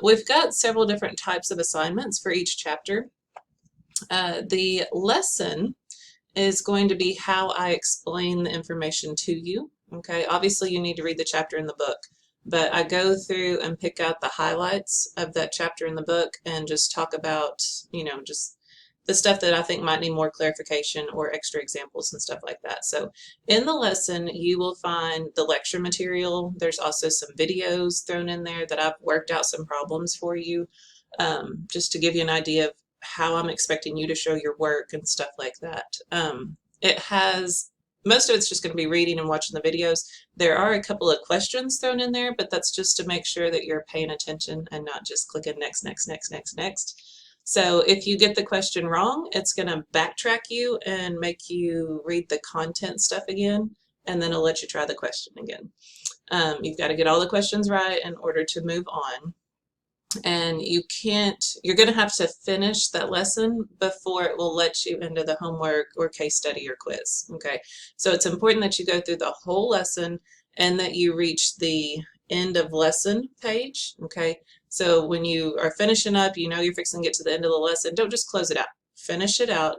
We've got several different types of assignments for each chapter. The lesson is going to be how I explain the information to you. Okay, obviously you need to read the chapter in the book, but I go through and pick out the highlights of that chapter in the book and just talk about, just the stuff that I think might need more clarification or extra examples and stuff like that. So in the lesson, you will find the lecture material. There's also some videos thrown in there that I've worked out some problems for you, just to give you an idea of how I'm expecting you to show your work and stuff like that. It has, most of it's just going to be reading and watching the videos. There are a couple of questions thrown in there, but that's just to make sure that you're paying attention and not just clicking next, next, next, next, next. So if you get the question wrong, it's going to backtrack you and make you read the content stuff again, and then it'll let you try the question again. You've got to get all the questions right in order to move on. And you're going to have to finish that lesson before it will let you into the homework or case study or quiz. Okay, so it's important that you go through the whole lesson and that you reach the end of lesson page. Okay, so when you are finishing up, you're fixing to get to the end of the lesson, don't just close it out. Finish it out,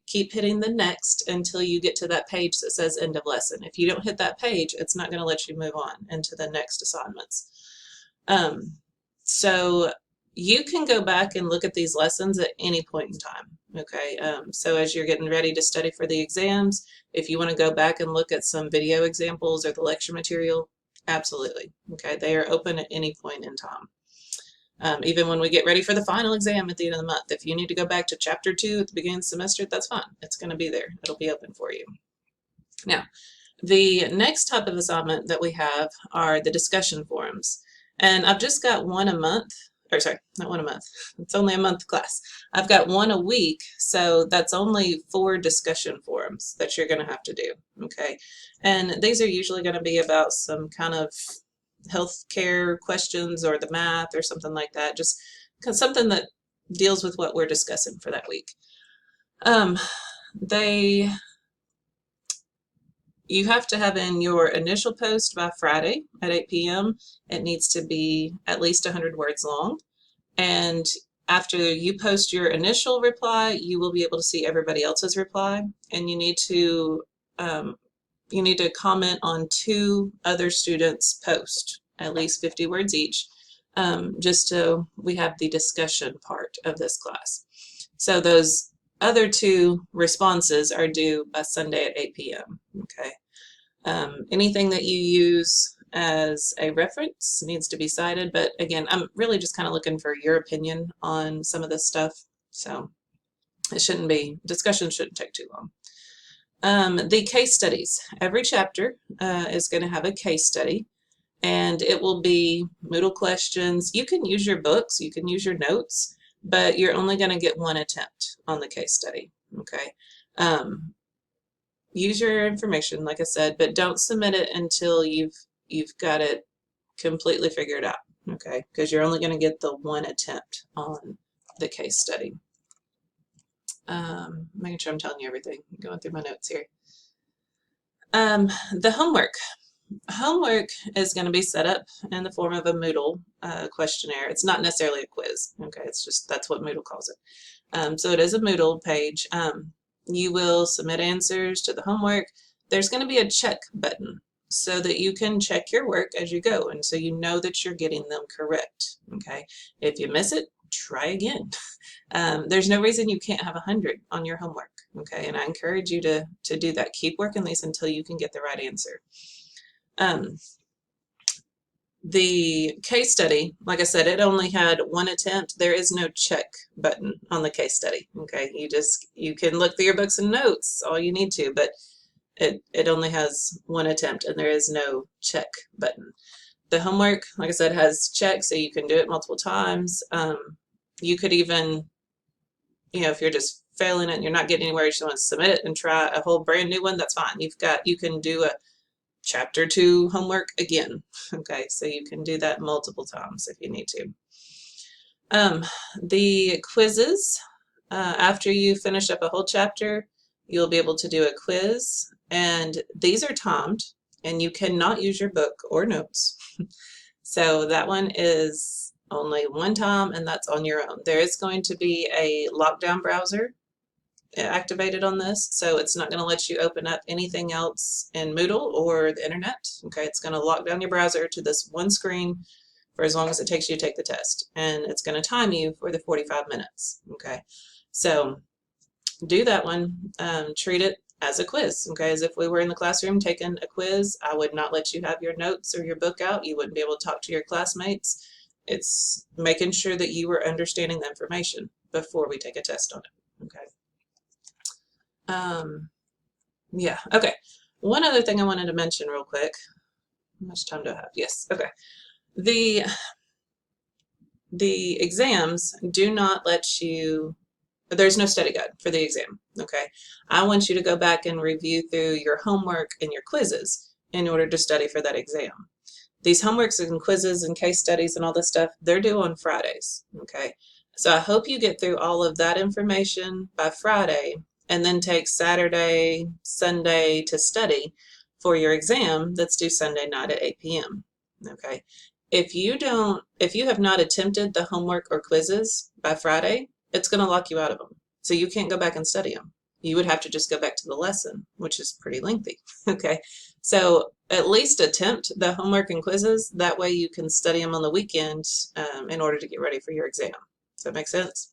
keep hitting the next until you get to that page that says end of lesson. If you don't hit that page, it's not going to let you move on into the next assignments. So you can go back and look at these lessons at any point in time. Okay, so as you're getting ready to study for the exams, if you want to go back and look at some video examples or the lecture material, absolutely. Okay, they are open at any point in time. Even when we get ready for the final exam at the end of the month, if you need to go back to chapter 2 at the beginning of the semester, that's fine. It's going to be there. It'll be open for you. Now, the next type of assignment that we have are the discussion forums. And I've just got one a month, or sorry, not one a month. It's only a month class. I've got one a week, so that's only 4 discussion forums that you're going to have to do, okay? And these are usually going to be about some kind of healthcare questions or the math or something like that, just something that deals with what we're discussing for that week. You have to have in your initial post by Friday at 8 p.m. It needs to be at least 100 words long. And after you post your initial reply, you will be able to see everybody else's reply. And you need to comment on 2 other students' posts, at least 50 words each, just so we have the discussion part of this class. So those other 2 responses are due by Sunday at 8 p.m. Okay. Anything that you use as a reference needs to be cited, but again, I'm really just kind of looking for your opinion on some of this stuff. So discussion shouldn't take too long. The case studies. Every chapter is going to have a case study, and it will be Moodle questions. You can use your books, you can use your notes, but you're only going to get 1 attempt on the case study, okay? Use your information, like I said, but don't submit it until you've got it completely figured out, okay? Because you're only going to get the 1 attempt on the case study. Making sure I'm telling you everything, going through my notes here. The homework. Homework is going to be set up in the form of a Moodle questionnaire. It's not necessarily a quiz, okay? It's just, that's what Moodle calls it. So it is a Moodle page. You will submit answers to the homework. There's going to be a check button so that you can check your work as you go, and so you know that you're getting them correct, okay? If you miss it, try again. There's no reason you can't have 100 on your homework, okay? And I encourage you to do that. Keep working these until you can get the right answer. The case study, like I said, it only had 1 attempt. There is no check button on the case study, okay? You can look through your books and notes all you need to, but it only has 1 attempt, and there is no check button. The homework, like I said, has checks, so you can do it multiple times. You could even, if you're just failing it and you're not getting anywhere, you just want to submit it and try a whole brand new one, that's fine. You can do a chapter 2 homework again, okay? So you can do that multiple times if you need to. The quizzes, after you finish up a whole chapter, you'll be able to do a quiz, and these are timed, and you cannot use your book or notes. So that one is only one time, and that's on your own. There is going to be a lockdown browser activated on this, so it's not going to let you open up anything else in Moodle or the internet. Okay, it's going to lock down your browser to this one screen for as long as it takes you to take the test, and it's going to time you for the 45 minutes. Okay, so do that one. Treat it as a quiz. Okay, as if we were in the classroom taking a quiz. I would not let you have your notes or your book out. You wouldn't be able to talk to your classmates. It's making sure that you are understanding the information before we take a test on it. Okay. Yeah, okay. One other thing I wanted to mention real quick. How much time do I have? Yes, okay. The exams do not let you, there's no study guide for the exam, okay? I want you to go back and review through your homework and your quizzes in order to study for that exam. These homeworks and quizzes and case studies and all this stuff, they're due on Fridays, okay? So I hope you get through all of that information by Friday and then take Saturday, Sunday to study for your exam that's due Sunday night at 8 p.m., okay? If you have not attempted the homework or quizzes by Friday, it's going to lock you out of them. So you can't go back and study them. You would have to just go back to the lesson, which is pretty lengthy, okay? So at least attempt the homework and quizzes. That way you can study them on the weekend in order to get ready for your exam. Does that make sense?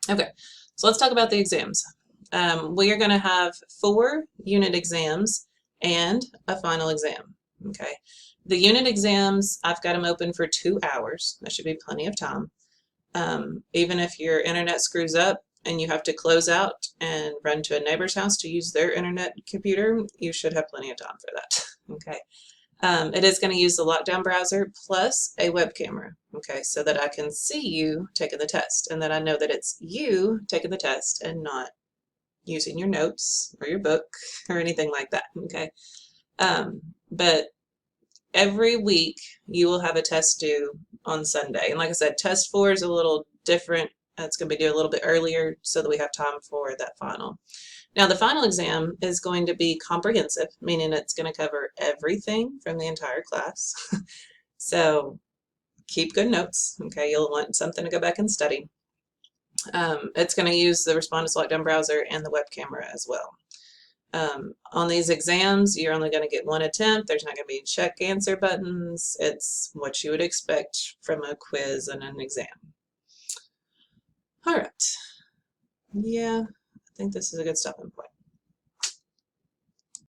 Okay, so let's talk about the exams. We are going to have 4 unit exams and a final exam. Okay, the unit exams, I've got them open for 2 hours. That should be plenty of time. Even if your internet screws up and you have to close out and run to a neighbor's house to use their internet computer, you should have plenty of time for that. Okay. It is going to use the lockdown browser plus a web camera, okay, so that I can see you taking the test and that I know that it's you taking the test and not using your notes or your book or anything like that, okay. But every week you will have a test due on Sunday. And like I said, test 4 is a little different. It's going to be due a little bit earlier so that we have time for that final. Now the final exam is going to be comprehensive, meaning it's going to cover everything from the entire class. So keep good notes, okay? You'll want something to go back and study. It's going to use the Respondus Lockdown browser and the web camera as well. On these exams, you're only going to get 1 attempt. There's not going to be check answer buttons. It's what you would expect from a quiz and an exam. All right. Yeah, I think this is a good stopping point.